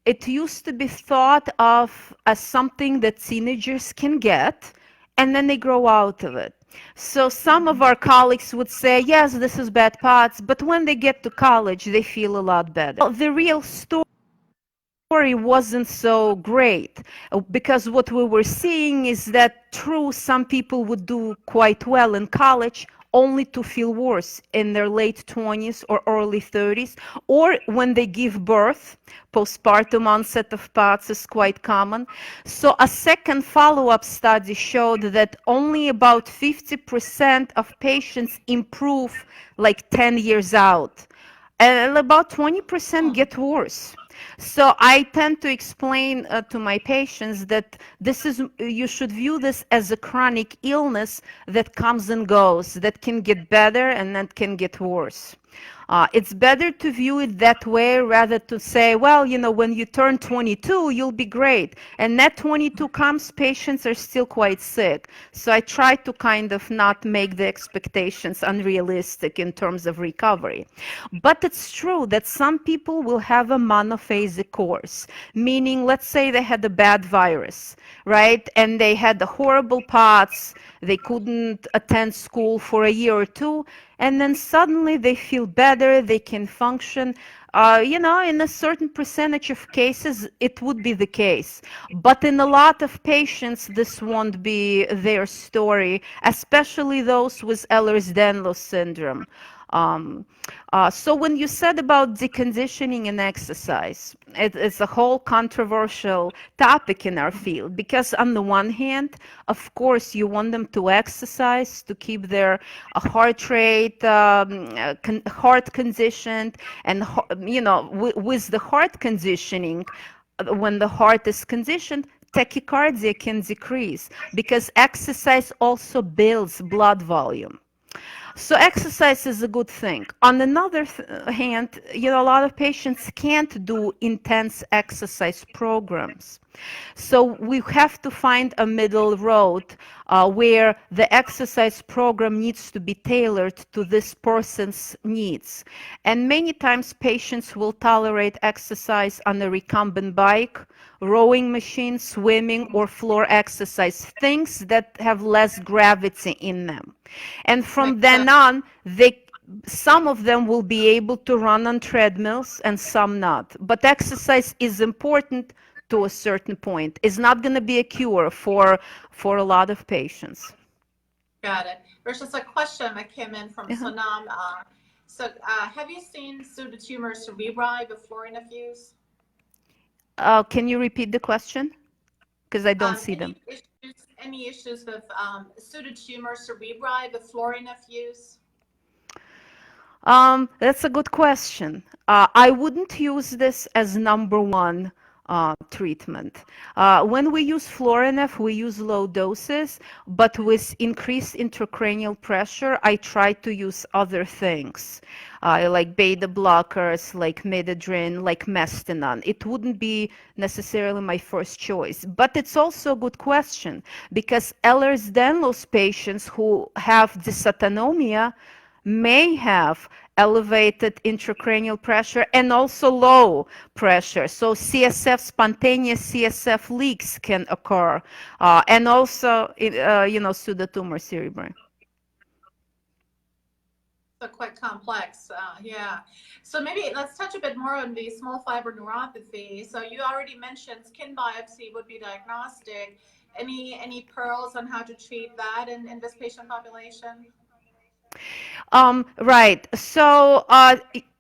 Speaker 2: It used to be thought of as something that teenagers can get, and then they grow out of it. So some of our colleagues would say, yes, this is bad POTS, but when they get to college, they feel a lot better. Well, the real story wasn't so great, because what we were seeing is that true, some people would do quite well in college, only to feel worse in their late 20s or early 30s, or when they give birth. Postpartum onset of POTS is quite common. So a second follow-up study showed that only about 50% of patients improve like 10 years out, and about 20% get worse. So I tend to explain to my patients that you should view this as a chronic illness that comes and goes, that can get better and that can get worse. It's better to view it that way rather to say, well, when you turn 22, you'll be great. And that 22 comes, patients are still quite sick. So I try to kind of not make the expectations unrealistic in terms of recovery. But it's true that some people will have a monophasic course, meaning, let's say they had a bad virus, right? And they had the horrible POTS, they couldn't attend school for a year or two, and then suddenly they feel better, they can function. In a certain percentage of cases, it would be the case. But in a lot of patients, this won't be their story, especially those with Ehlers-Danlos syndrome. Um, so when you said about deconditioning and exercise, it's a whole controversial topic in our field because on the one hand, of course, you want them to exercise to keep their heart rate, heart conditioned, and with the heart conditioning, when the heart is conditioned, tachycardia can decrease because exercise also builds blood volume. So exercise is a good thing. On another hand, a lot of patients can't do intense exercise programs. So we have to find a middle road where the exercise program needs to be tailored to this person's needs. And many times patients will tolerate exercise on a recumbent bike, rowing machine, swimming, or floor exercise, things that have less gravity in them. And from
Speaker 1: Makes
Speaker 2: then
Speaker 1: sense.
Speaker 2: on, some of them will be able to run on treadmills and some not. But exercise is important to a certain point. It's not going to be a cure for a lot of patients.
Speaker 1: Got it. There's just a question that came in from
Speaker 2: Uh-huh.
Speaker 1: Sonam. Have you seen pseudotumor cerebri before infuse?
Speaker 2: Can you repeat the question? Because I don't see them.
Speaker 1: Any issues with pseudotumor cerebri before infuse?
Speaker 2: That's a good question. I wouldn't use this as number one treatment. When we use Florinef, we use low doses, but with increased intracranial pressure, I try to use other things, like beta blockers, like midodrine, like mestinon. It wouldn't be necessarily my first choice, but it's also a good question because Ehlers-Danlos patients who have dysautonomia may have elevated intracranial pressure and also low pressure. So spontaneous CSF leaks can occur, and also, pseudotumor cerebri.
Speaker 1: So quite complex. Yeah. So maybe let's touch a bit more on the small fiber neuropathy. So you already mentioned skin biopsy would be diagnostic. Any pearls on how to treat that in this patient population?
Speaker 2: Right. So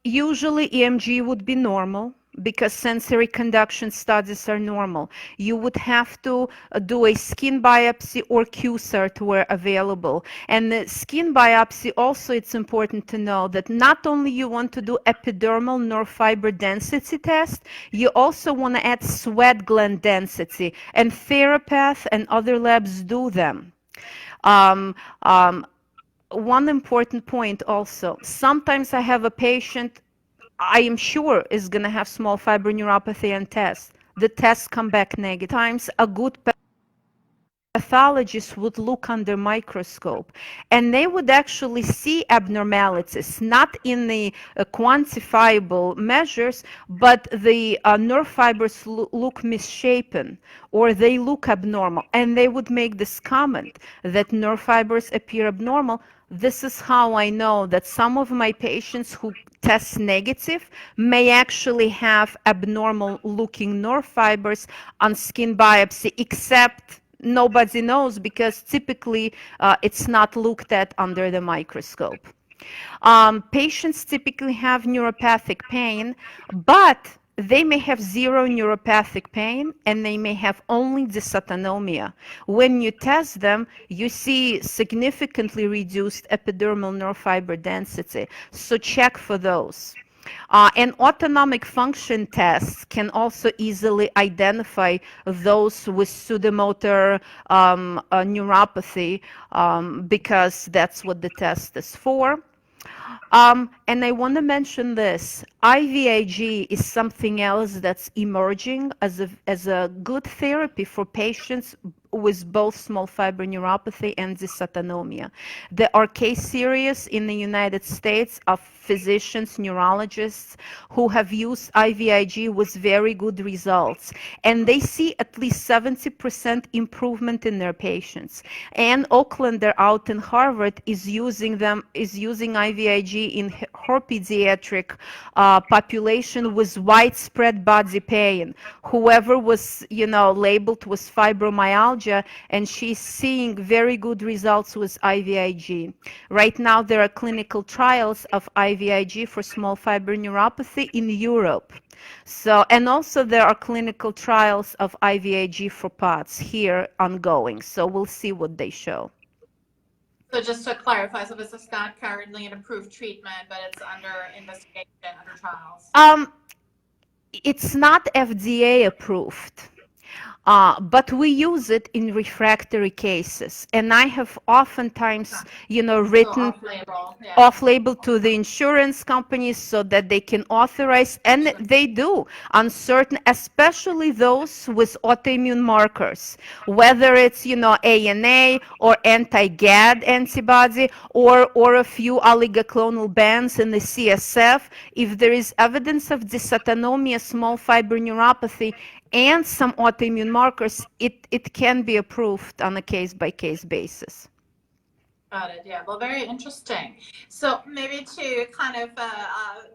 Speaker 2: usually EMG would be normal because sensory conduction studies are normal. You would have to do a skin biopsy or QSART where available. And the skin biopsy also, it's important to know that not only you want to do epidermal nerve fiber density test, you also want to add sweat gland density. And Therapath and other labs do them. Um, um, One important point also, sometimes I have a patient I am sure is going to have small fiber neuropathy and test. The tests come back negative. Times a good pathologist would look under microscope and they would actually see abnormalities, not in the quantifiable measures, but the nerve fibers look misshapen or they look abnormal. And they would make this comment that nerve fibers appear abnormal. This is how I know that some of my patients who test negative may actually have abnormal looking nerve fibers on skin biopsy, except nobody knows because typically it's not looked at under the microscope. Patients typically have neuropathic pain, but they may have zero neuropathic pain and they may have only dysautonomia. When you test them, you see significantly reduced epidermal nerve fiber density, so check for those. And autonomic function tests can also easily identify those with pseudomotor neuropathy because that's what the test is for. And I want to mention this. IVIG is something else that's emerging as a good therapy for patients with both small fiber neuropathy and dysautonomia. There are case series in the United States of physicians, neurologists who have used IVIG with very good results, and they see at least 70% improvement in their patients. And Oaklander out in Harvard is using IVIG in her pediatric population with widespread body pain. Whoever was, labeled with fibromyalgia, and she's seeing very good results with IVIG. Right now, there are clinical trials of IVIG for small fiber neuropathy in Europe. So, and also there are clinical trials of IVIG for POTS here ongoing. So we'll see what they show.
Speaker 1: So just to clarify, so this is not currently an approved treatment, but it's under investigation, under trials.
Speaker 2: Um, it's not FDA approved. But we use it in refractory cases. And I have oftentimes,
Speaker 1: Okay. So
Speaker 2: written
Speaker 1: off-label, yeah.
Speaker 2: off-label to the insurance companies so that they can authorize, and
Speaker 1: Sure.
Speaker 2: they do on certain, especially those with autoimmune markers, whether it's, ANA or anti-GAD antibody or a few oligoclonal bands in the CSF. If there is evidence of dysautonomia, small fiber neuropathy, and some autoimmune markers, it can be approved on a case-by-case basis.
Speaker 1: Got it. Yeah. Well, very interesting. So maybe to kind of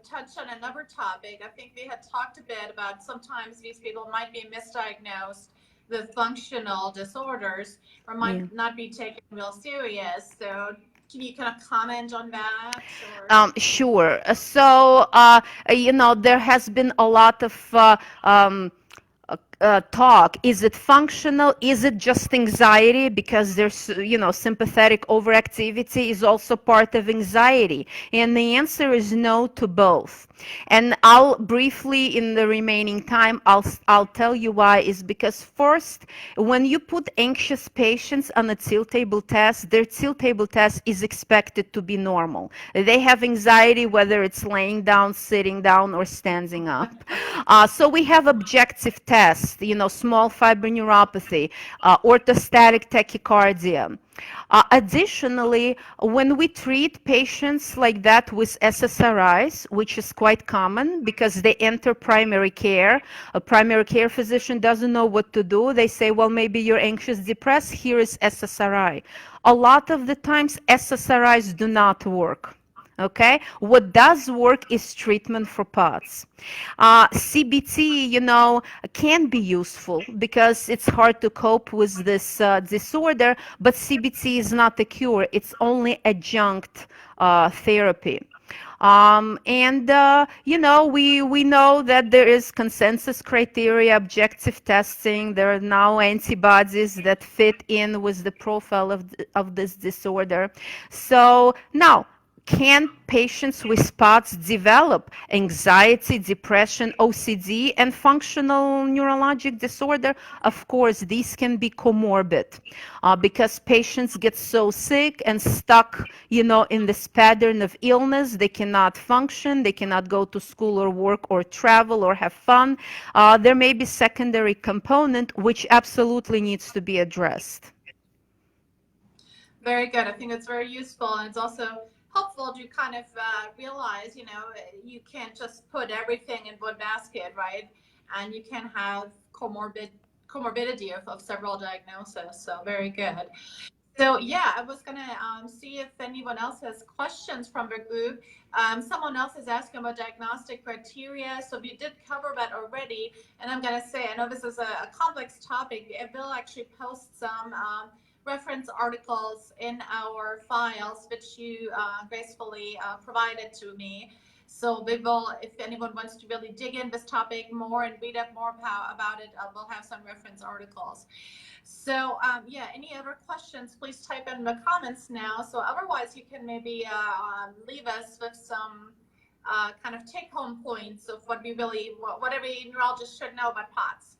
Speaker 1: touch on another topic, I think we had talked a bit about sometimes these people might be misdiagnosed with functional disorders or
Speaker 2: Yeah.
Speaker 1: might not be taken real serious. So can you kind of comment on that or?
Speaker 2: Sure. So, there has been a lot of talk. Is it functional? Is it just anxiety? Because there's, sympathetic overactivity is also part of anxiety. And the answer is no to both. And I'll briefly, in the remaining time, I'll tell you why. Is because first, when you put anxious patients on a tilt table test, their tilt table test is expected to be normal. They have anxiety whether it's laying down, sitting down, or standing up. So we have objective tests, small fiber neuropathy, orthostatic tachycardia. Additionally, when we treat patients like that with SSRIs, which is quite common because they enter primary care, a primary care physician doesn't know what to do. They say, well, maybe you're anxious, depressed, here is SSRI. A lot of the times, SSRIs do not work. Okay, what does work is treatment for POTS. CBT, can be useful because it's hard to cope with this disorder, but CBT is not a cure, it's only adjunct therapy. We know that there is consensus criteria, objective testing. There are now antibodies that fit in with the profile of this disorder. So now, can patients with spots develop anxiety, depression, OCD, and functional neurologic disorder? Of course, these can be comorbid because patients get so sick and stuck, in this pattern of illness. They cannot function, they cannot go to school or work or travel or have fun. There may be secondary component which absolutely needs to be addressed.
Speaker 1: Very good. I think it's very useful, and it's also helpful to kind of realize, you can't just put everything in one basket, right? And you can have comorbidity of several diagnoses. So very good. So yeah, I was gonna see if anyone else has questions from the group. Someone else is asking about diagnostic criteria. So we did cover that already, and I'm gonna say I know this is a complex topic. I will actually post some reference articles in our files, which you gracefully provided to me. So we will, if anyone wants to really dig in this topic more and read up more about it, we'll have some reference articles. So yeah, any other questions, please type in the comments now. So otherwise, you can maybe leave us with some kind of take-home points of what every neurologist should know about POTS.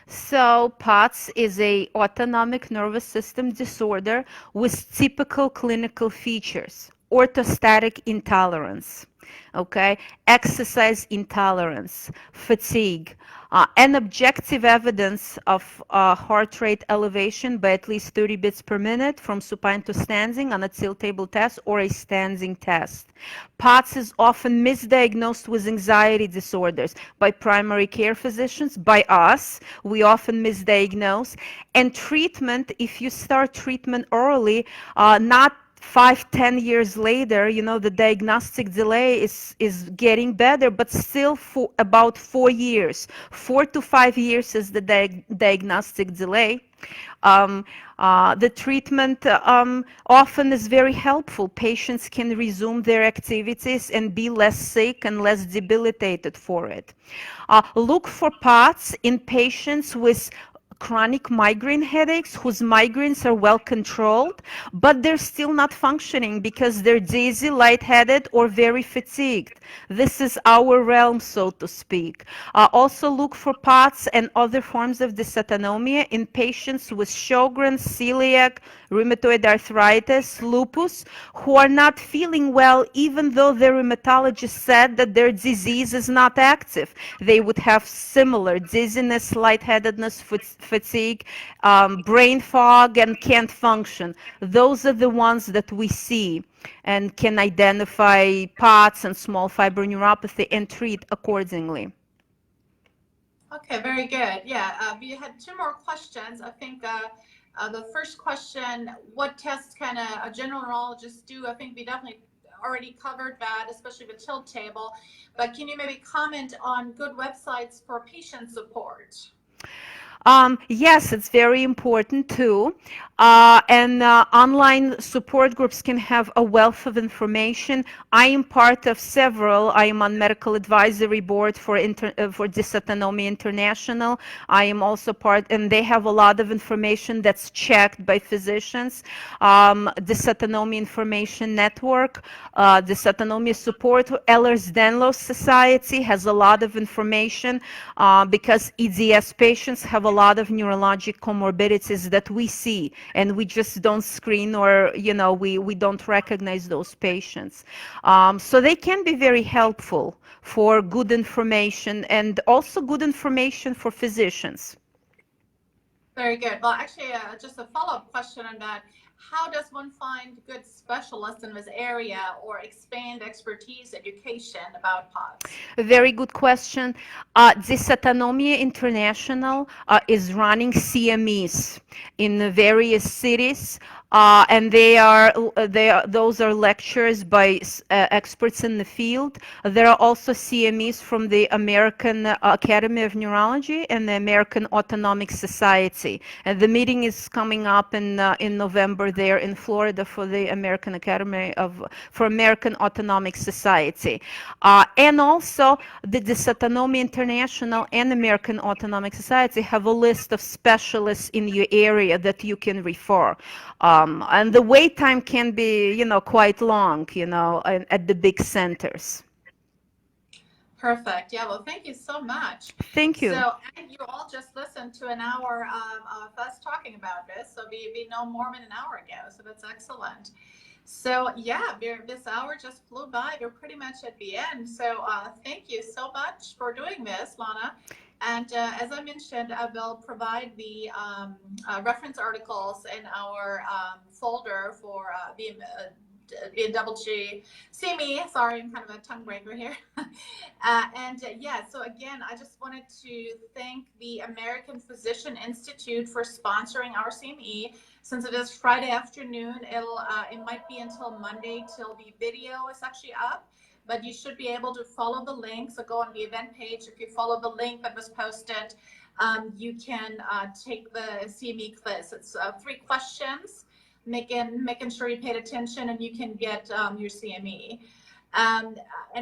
Speaker 2: So POTS is a autonomic nervous system disorder with typical clinical features. orthostatic intolerance, okay, exercise intolerance, fatigue, and objective evidence of heart rate elevation by at least 30 beats per minute from supine to standing on a tilt table test or a standing test. POTS is often misdiagnosed with anxiety disorders by primary care physicians, by us. We often misdiagnose. And treatment, if you start treatment early, not 5, 10 years later, the diagnostic delay is getting better, but still for about 4 years. 4 to 5 years is the diagnostic delay. The treatment often is very helpful. Patients can resume their activities and be less sick and less debilitated for it. Look for POTS in patients with chronic migraine headaches whose migraines are well controlled, but they're still not functioning because they're dizzy, lightheaded, or very fatigued. This is our realm, so to speak. Also look for POTS and other forms of dysautonomia in patients with Sjogren's, celiac, rheumatoid arthritis, lupus, who are not feeling well even though their rheumatologist said that their disease is not active. They would have similar dizziness, lightheadedness, fatigue, brain fog, and can't function. Those are the ones that we see and can identify POTS and small fiber neuropathy and treat accordingly.
Speaker 1: Okay, very good. Yeah, we had two more questions. I think the first question, what tests can a general neurologist do? I think we definitely already covered that, especially the tilt table. But can you maybe comment on good websites for patient support?
Speaker 2: Yes, it's very important too. And online support groups can have a wealth of information. I am part of several. I am on medical advisory board for Dysautonomia International. I am also part, and they have a lot of information that's checked by physicians. Dysautonomia Information Network, Dysautonomia Support, Ehlers-Danlos Society has a lot of information because EDS patients have a lot of neurologic comorbidities that we see, and we just don't screen, or we don't recognize those patients. So they can be very helpful for good information and also good information for physicians.
Speaker 1: Very good. Well, actually, just a follow-up question on that. How does one find good specialists in this area or expand expertise education about POTS?
Speaker 2: A very good question. Dysautonomia International is running CMEs in various cities, and those are lectures by experts in the field. There are also CMEs from the American Academy of Neurology and the American Autonomic Society. And the meeting is coming up in November there in Florida for the American Autonomic Society. And also the Dysautonomia International and American Autonomic Society have a list of specialists in your area that you can refer. And the wait time can be, quite long, at the big centers.
Speaker 1: Perfect. Yeah, well, thank you so much.
Speaker 2: Thank you.
Speaker 1: So, and you all just listened to an hour of us talking about this. So we know more than an hour ago. So that's excellent. So yeah, this hour just flew by. We're pretty much at the end. So thank you so much for doing this, Lana. And as I mentioned, I will provide the reference articles in our folder for the double G CME. Sorry, I'm kind of a tongue breaker here. Yeah, so again, I just wanted to thank the American Physician Institute for sponsoring our CME. Since it is Friday afternoon, it might be until Monday till the video is actually up. But you should be able to follow the link. So go on the event page. If you follow the link that was posted, you can take the CME quiz. It's 3 questions. Making sure you paid attention, and you can get your CME. And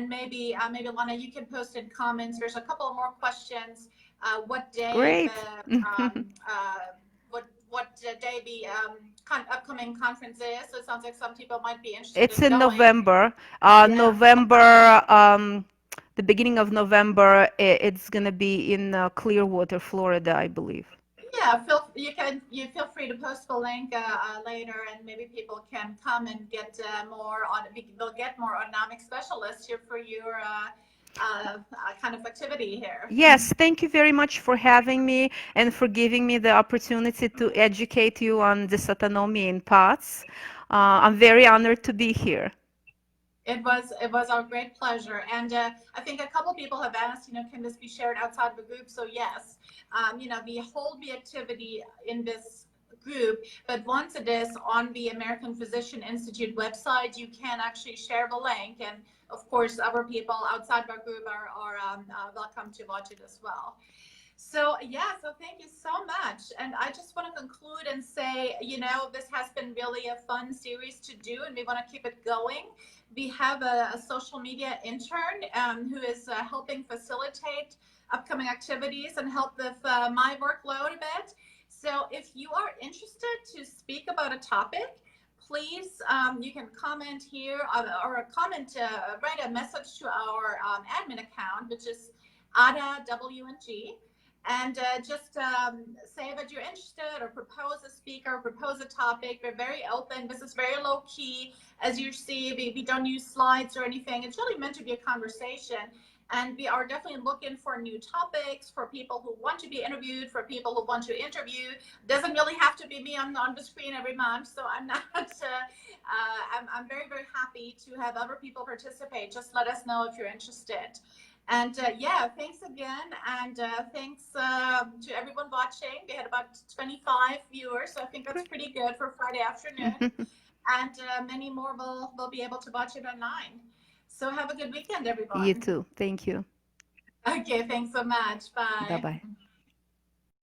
Speaker 1: maybe Lana, you can post in comments. There's a couple more questions. What day?
Speaker 2: Great.
Speaker 1: What day the upcoming conference is? So it sounds like some people might be interested.
Speaker 2: It's in
Speaker 1: going.
Speaker 2: November.
Speaker 1: Yeah.
Speaker 2: November. The beginning of November. It's gonna be in Clearwater, Florida, I believe.
Speaker 1: Yeah, you feel free to post the link later, and maybe people can come and get more on. They'll get more autonomic specialists here for your kind of activity here.
Speaker 2: Yes, thank you very much for having me and for giving me the opportunity to educate you on dysautonomy in POTS. I'm very honored to be here.
Speaker 1: It was our great pleasure, and I think a couple people have asked, can this be shared outside the group? So yes, we hold the activity in this group, but once it is on the American Physician Institute website, you can actually share the link, and of course, other people outside our group are welcome to watch it as well. So, yeah, so thank you so much. And I just want to conclude and say, this has been really a fun series to do, and we want to keep it going. We have a social media intern who is helping facilitate upcoming activities and help with my workload a bit. So, if you are interested to speak about a topic, please, you can comment here or comment, write a message to our admin account, which is ADA WNG, and just say that you're interested or propose a speaker, propose a topic. We're very open. This is very low key. As you see, we don't use slides or anything. It's really meant to be a conversation. And we are definitely looking for new topics, for people who want to be interviewed, for people who want to interview. Doesn't really have to be me on the screen every month. So I'm not, I'm very, very happy to have other people participate. Just let us know if you're interested. And yeah, thanks again. And thanks to everyone watching. We had about 25 viewers, so I think that's
Speaker 2: Great.
Speaker 1: pretty good for Friday afternoon. And many more will be able to watch it online. So have a good weekend,
Speaker 2: You
Speaker 1: everyone.
Speaker 2: too. Thank you.
Speaker 1: Okay, thanks so much.
Speaker 2: Bye
Speaker 1: Bye.
Speaker 2: bye.